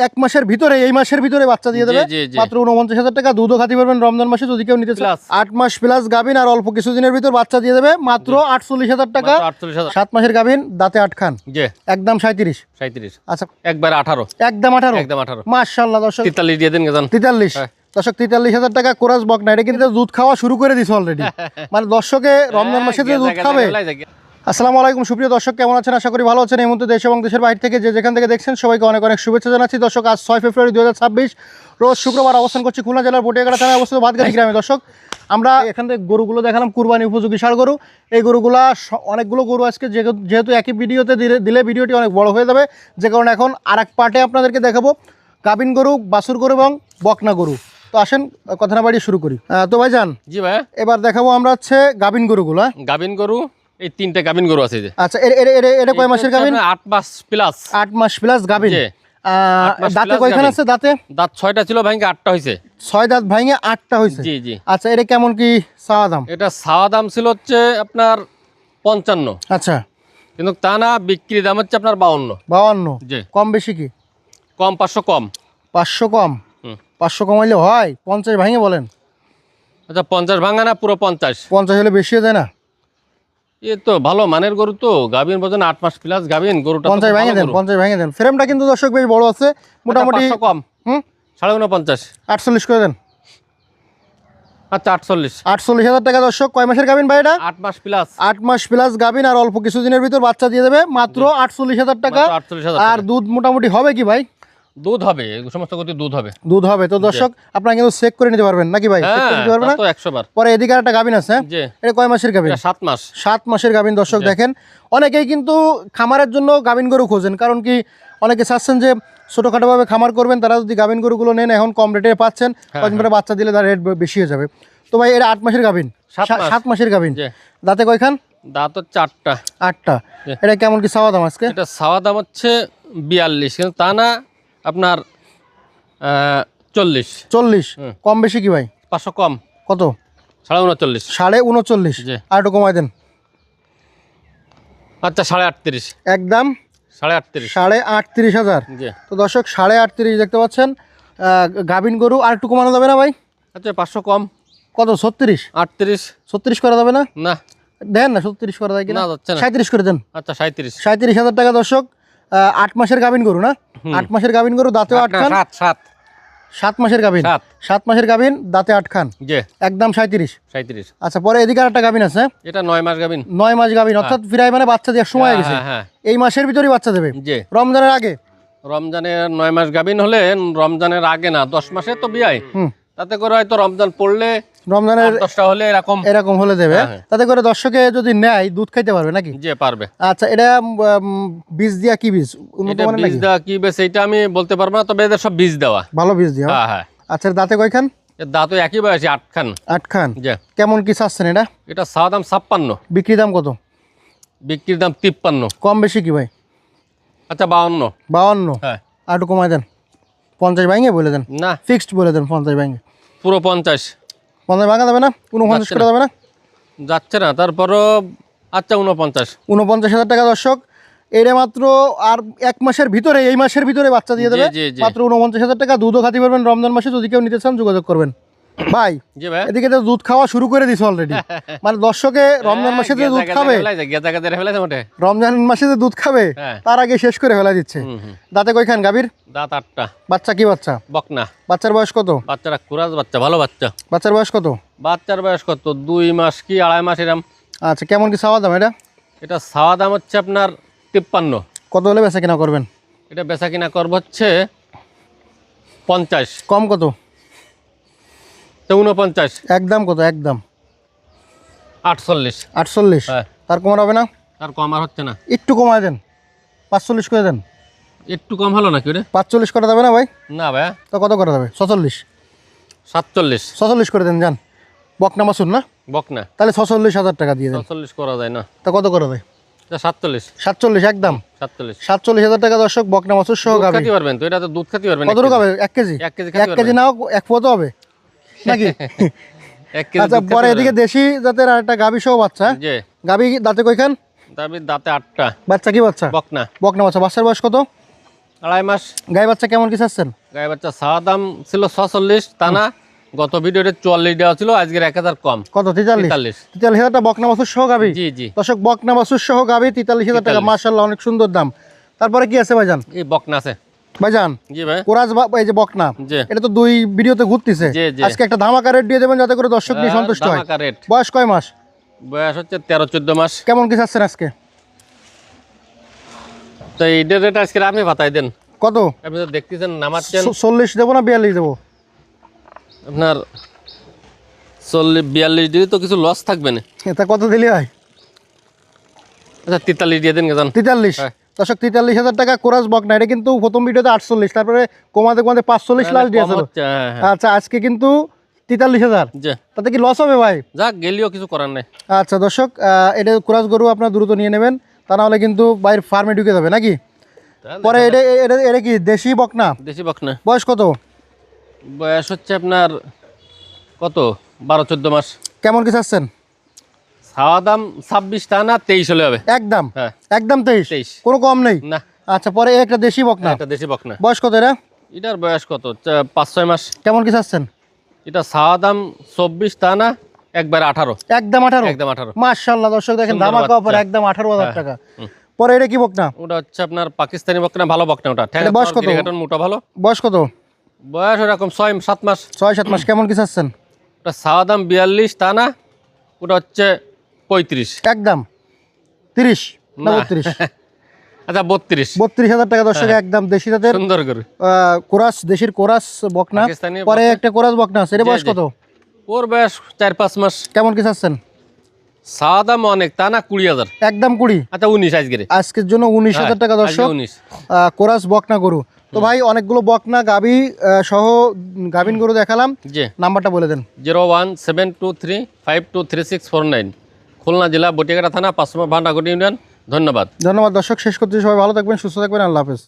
এক মাসের ভিতরে এই মাসের ভিতরে বাচ্চা দিয়ে দেবে মাত্র 49,000 টাকা। দুধও খাতি পারবেন রমজান মাসে যদি কেউ নিতে চায়। 8 মাস প্লাস গাভিন আর অল্প কিছুদিনের ভিতর বাচ্চা দিয়ে দেবে মাত্র 48,000 টাকা। 7 মাসের গাভিন, দাঁতে 8 খান, একদম 37। আচ্ছা একবার 18, একদম 18 মাশাআল্লাহ। দর্শক 43 দিয়ে দেন, 43 দর্শক 43,000 টাকা কোরাস বকনা। এটা কিন্তু দুধ খাওয়া শুরু করে দিয়েছে অলরেডি, মানে দর্শকে রমজান মাসে যে দুধ খাবে। আসসালামু আলাইকুম সুপ্রিয় দর্শক, কেমন আছেন? আশা করি ভালো আছেন। এই মুহূর্তে দেশ এবং দেশের বাইরে থেকে যে যেখান থেকে দেখছেন সবাইকে অনেক অনেক শুভেচ্ছা জানাচ্ছি। দর্শক আজ 6 ফেব্রুয়ারি 2026 রোজ শুক্রবার অবস্থান করছি খুলনা জেলার বটিয়াঘাটা থানায় অবস্থিত ভাতগাছি গ্রামে। দর্শক আমরা এখান থেকে গরুগুলো দেখালাম, কুরবানি উপযোগী ষাঁড় গরু। এই গরুগুলা অনেকগুলো গরু আজকে যেহেতু একই ভিডিওতে দিলে ভিডিওটি অনেক বড় হয়ে যাবে, যে কারণে এখন আরেক পার্টে আপনাদেরকে দেখাবো গাভিন গরু, বাছুর গরু এবং বকনা গরু। তো আসেন কথা না বাড়িয়ে শুরু করি। তো ভাইজান, জি ভাই, এবার দেখাবো আমরা হচ্ছে গাভিন গরুগুলো। গাভিন গরু এই তিনটে গাভিন গরু আছে যে। আচ্ছা এটা কয় মাসের গাভিন? 8 মাস প্লাস। 8 মাস প্লাস গাভিন। দাঁতে কয়খান আছে? দাঁত 6টা ছিল, ভাঙে 8টা হইছে। 6 দাঁত ভাঙে 8টা হইছে। জি জি। আচ্ছা এটা কেমন কি চাওয়া দাম? এটা চাওয়া দাম ছিল হচ্ছে আপনার 55। আচ্ছা, কিন্তু তা না, বিক্রি দাম হচ্ছে আপনার 52। জি। কম বেশি কি? কম 500 কম। 500 কম? 500 কমাইলে হয়? 50 ভাঙে বলেন। আচ্ছা 50 ভাঙা না, পুরো 50 হলে বেশি হয়ে যায় না? এ তো ভালো মানের গরু, তো গাভিন বলেন 8 মাস প্লাস গাভিন গরুটা। 50 ভাঙে দেন, 50 ভাঙে দেন। ফ্রেমটা কিন্তু দর্শক বেশ বড় আছে, মোটামুটি কম। 49.5 48 করে দেন। আচ্ছা 48,000 টাকা। দর্শক কয় মাসের গাভিন ভাই এটা? 8 মাস প্লাস। 8 মাস প্লাস গাভিন আর অল্প কিছুদিনের ভিতর বাচ্চা দিয়ে দেবে মাত্র 48,000 টাকা। আর দুধ মোটামুটি হবে কি ভাই? দুধ হবে, সমস্ত গতি দুধ হবে। দুধ হবে তো দর্শক আপনারা কিন্তু চেক করে নিতে পারবেন নাকি ভাই? চেক করে নিতে পারবেন না তো 100 বার। পরে এদিকে একটা গাভিন আছে, এটা কয় মাসের গাভিন? 7 মাস। 7 মাসের গাভিন। দর্শক দেখেন, অনেকেই কিন্তু খামারের জন্য গাভিন গরু খোঁজেন, কারণ কি অনেকে চাচ্ছেন যে ছোটখাটো ভাবে খামার করবেন, তারা যদি গাভিন গরুগুলো নেন এখন কম রেটে পাচ্ছেন, কদিন পরে বাচ্চা দিলে তার রেট বেশি হয়ে যাবে। তো ভাই এটা 8 মাসের গাভিন, 7 মাসের গাভিন। দাঁতে কয়খান? দাঁত হচ্ছে 8টা। 8টা। এটা কেমন কি চাওয়া দাম আজকে? এটা চাওয়া দাম হচ্ছে 42, কিন্তু তা না আপনার 40। কম বেশি কি ভাই? 500 কম। কত? 39.5। 39.5। আর একটু কমাই দেন। আচ্ছা 38,500। একদম 38,500। তো দর্শক 38,500 দেখতে পাচ্ছেন গাভিন গরু। আর একটু কমানো যাবে না ভাই? আচ্ছা 500 কম। কত? 36 38 36 করা যাবে না? না দেন না, 36 করা যায় কিনা? 37 করে দেন। আচ্ছা 37,000 টাকা। দর্শক 8 মাসের গাভিন গরু না? 8 মাসের গাভিন গরু, দাঁতেও 8 খান। 7 মাসের গাভিন। 7 মাসের গাভিন, দাঁতে 8 খান, একদম 37। আচ্ছা পরে এদিকে একটা গাভিন আছে, এটা 9 মাস গাভিন। 9 মাস গাভিন, অর্থাৎ প্রায় মানে বাচ্চা দেওয়ার সময় গেছে। এই মাসের ভিতরেই বাচ্চা দেবে রমজানের আগে। রমজানের 9 মাস গাভিন হলে রমজানের আগে না, 10 মাসে তো বিয়ায়, তাতে করে হয়তো রমজান পড়লে রমজানের 10টা হলে এরকম হলে দেবে। তাতে করে দর্শকে যদি নেয় দুধ খাইতে পারবে নাকি? জি পারবে। আচ্ছা এটা বীজ দিয়া কি বীজ? উন্নত মানের বীজ দেওয়া কি বেশ এটা আমি বলতে পারবো না, তবে এদের সব বীজ দেওয়া, ভালো বীজ দেওয়া। হ্যাঁ। আচ্ছা দাঁতে কয়খান? দাঁতও একই বয়সী 8 খান। 8 খান। কেমন কি চাচ্ছেন এটা? এটা চাওয়া দাম 56। বিক্রি দাম কত? বিক্রির দাম 53। কম বেশি কি ভাই? আচ্ছা 52। হ্যাঁ আর একটু কমাই দেন। 50 ভাঙে বলে দেন না, ফিক্সড বলে দেন। 50 ভাঙে পুরো 50 ভাঙা যাবে না? 49 করা যাবে না? যাচ্ছে না, তারপরও আচ্ছা 49,000 টাকা। দর্শক এটা মাত্র আর 1 মাসের ভিতরে এই মাসের ভিতরে বাচ্চা দিয়ে দেবে মাত্র 49,000 টাকা। দুধও খাতি পারবেন রমজান মাসে, যদি কেউ নিতে চান যোগাযোগ করবেন। ভাই এদিকে তো দুধ খাওয়া শুরু করে দিছে অলরেডি, মানে দর্শকে রমজান মাসে যে দুধ খাবে, রমজান মাসে যে দুধ খাবে তার আগে শেষ করে ফেলা দিচ্ছে। দাঁতে কয়খান গাভীর? দাঁত 8টা। বাচ্চা কি বাচ্চা? বকনা। বাচ্চার বয়স কত? বাচ্চারা কুরাজ বাচ্চা, ভালো বাচ্চা। বাচ্চার বয়স কত? বাচ্চার বয়স কত 2 মাস কি 2.5 মাস এরকম। আচ্ছা কেমন কি চাওয়া দাম এটা? এটা চাওয়া দাম হচ্ছে আপনার 53। কত হলে বেচা কিনা করবেন? এটা বেচা কিনা করবো হচ্ছে 50। কম কত? 49। একদম কত? একদম 48। হ্যাঁ। তার কমার হবে না? তার কমার হচ্ছে না, একটু কমায় দেন। 45 করে দেন। একটু কম হলো নাকি রে? 45 করা যাবে না ভাই? না ভাই। তো কত করা যাবে? 46 47 করে দেন। যান বকনা মাসুর না? বকনা। তাহলে 46,000 টাকা দিয়ে দেন। 46 করা যায় না, তা কত করা যায়? 47 একদম 47,000 টাকা। দর্শক বকনা মাসুর সহ গাবে খেতে পারবেন তো? এটা তো দুধ খেতে পারবেন। কত হবে? 1 কেজি। 1 কেজি নাও, 1 পোয়া তো হবে নাকি? আচ্ছা পরে এদিকে দেশি জাতের আর একটা গাভী সহ বাচ্চা। গাভী দাঁতে কয়খান? দাঁতে 8টা। বাচ্চা কি বাচ্চা? বকনা। বকনা বাচ্চা। বাচ্চার বয়স কত? 2.5 মাস। গাই বাচ্চা কেমন কি চাচ্ছেন? গাই বাচ্চা চাওয়া দাম ছিল 46, টানা গত ভিডিওতে 44 দেওয়া ছিল, আজকের 1000 কম। কত? 43,000 টাকা বকনা বাছুর সহ গাবি। জি জি দর্শক বকনা বাছুর সহ গাবি 43,000 টাকা, মাশাআল্লাহ অনেক সুন্দর দাম। তারপরে কি আছে ভাইজান? এই বকনা আছে ভাইজান। জি ভাই। কোরাস এই যে বকনা, এটা তো 2 ভিডিওতে ঘুরতেছে, আজকে একটা ধামাকা রেট দিয়ে দেবেন যাতে করে দর্শক নিয়ে সন্তুষ্ট হয়। বয়স কয় মাস? বয়স হচ্ছে 13-14 মাস। কেমন কি চাচ্ছেন আজকে? তো এইটার রেট আজকে আপনি বাতাই দেন কত? আপনি তো দেখতেছেন নামাচ্ছেন। 40 দেবো না 42 দেবো? আপনার 40-42 দিলে তো কিছু লস থাকবে না। এটা কত দিলে হয়? আচ্ছা 43 দিয়ে দেন গেজান। 43। দর্শক 43,000 টাকা কোরাস বকনা। এটা কিন্তু প্রথম ভিডিওতে 48, তারপরে কমাতে কমাতে 45 লাস্ট দিয়েছিল। আচ্ছা আজকে কিন্তু 43,000। তাতে কি লস হবে ভাই? যাক গেলিও কিছু করার নাই। আচ্ছা দর্শক, এটা কোরাস গরু আপনার দ্রুত নিয়ে নেবেন, তা না হলে কিন্তু বাইরের ফার্মে ঢুকে যাবে নাকি। পরে এটা কি দেশি বকনা? দেশি বকনা। বয়স কত? বয়স হচ্ছে আপনার কত 12-14 মাস। কেমন কি চাচ্ছেন? চাওয়া দাম 26, টানা 23 হলে হবে। একদম? হ্যাঁ একদম 23, কোনো কম নেই না। আচ্ছা পরে একটা দেশি বকনা। একটা দেশি বকনা। বয়স কত এরা? এটার বয়স কত 5-6 মাস। কেমন কি চাচ্ছেন? এটা চাওয়া দাম 24, টানা একবার 18। একদম 18? একদম 18। মাশাআল্লাহ দর্শক দেখেন ধামাকা অফার, একদম 18,000 টাকা। পরে এটা কি বকনা? ওটা হচ্ছে আপনার পাকিস্তানি বকনা, ভালো বকনা ওটা। বয়স কত? মোটা ভালো। বয়স কত? বয়স এরকম 6-7 মাস। 6-7 মাস। কেমন কি চাচ্ছেন? ওটা চাওয়া দাম 42, টানা ওটা হচ্ছে 35। একদম 30 না 32? আচ্ছা 32,000 টাকা দর্শক, একদম দেশি জাতের সুন্দর করে কোরাস, দেশির কোরাস বকনা। পরে একটা কোরাস বকনা আছে, এর বয়স কত? ওর বয়স 4-5 মাস। কেমন কি চাচ্ছেন? চাওয়া দাম অনেক, তা না 20,000। একদম 20? আচ্ছা 19 আজকের জন্য 19,000 টাকা দর্শক, 19 কোরাস বকনা গরু। তো ভাই অনেকগুলো বকনা গাবি সহ গাবিন গরু দেখালাম, জি নাম্বারটা বলে দেন। 01723523649, খুলনা জেলা বটিয়াঘাটা থানা, 5 নম্বর ভান্ডারগড় ইউনিয়ন। ধন্যবাদ। ধন্যবাদ দর্শক, শেষ করতে সবাই ভালো থাকবেন, সুস্থ থাকবেন, আল্লাহ হাফেজ।